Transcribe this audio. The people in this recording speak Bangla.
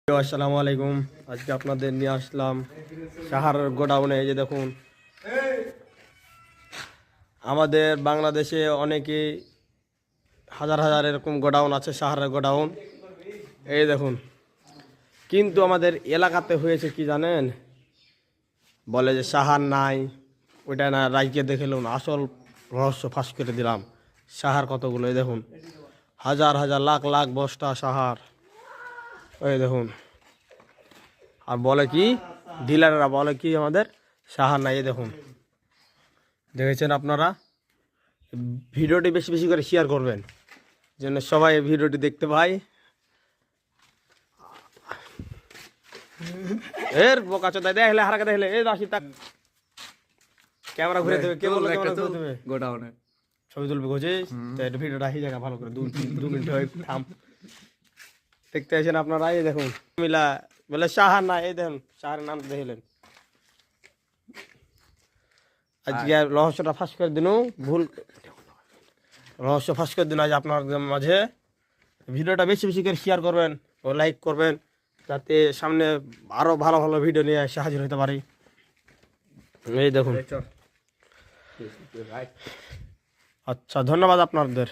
আসসালামু আলাইকুম। আজকে আপনাদের নিয়ে আসলাম সাহার গোডাউনে। এই যে দেখুন, আমাদের বাংলাদেশে অনেকে হাজার হাজার এরকম গোডাউন আছে, সাহারের গোডাউন। এই দেখুন, কিন্তু আমাদের এলাকাতে হয়েছে কি জানেন, বলে যে সাহার নাই, ওইটা না রাইকে দেখেলুন, আসল রহস্য ফাঁস করে দিলাম। সাহার কতগুলো, এই দেখুন, হাজার হাজার লাখ লাখ বস্তা সাহার। এই দেখুন, আর বলে কি ডিলাররা বলে কি আমাদের সাহার নাই। দেখুন, দেখেছেন আপনারা। ভিডিওটি বেশি বেশি করে শেয়ার করবেন যেন সবাই ভিডিওটি দেখতে পায়। এর বোকা চোদা দেখলে হারাকে দেখলে এই দাসি তাক ক্যামেরা ঘুরে দেবে, কে বললো ক্যামেরা ঘুরে দেবে? গোডাউনে ছবি তুলবে গোছে, তো একটু ভিডিওটা এই জায়গা ভালো করে 2 মিনিট হয় থাম। দেখতে আছেন আপনারা, এই দেখুন মিলা বলে সাহার না। এই দেখুন সাহার নাম দেখলেন। আজকে রহস্যটা ফাঁস করে দিন, ভুল রহস্য ফাঁস করে দিন আজ আপনাদের মাঝে। ভিডিওটা বেশি বেশি করে শেয়ার করবেন ও লাইক করবেন, যাতে সামনে আরো ভালো ভালো ভিডিও নিয়ে এসে হাজির হতে পারি। এই দেখুন। আচ্ছা, ধন্যবাদ আপনাদের।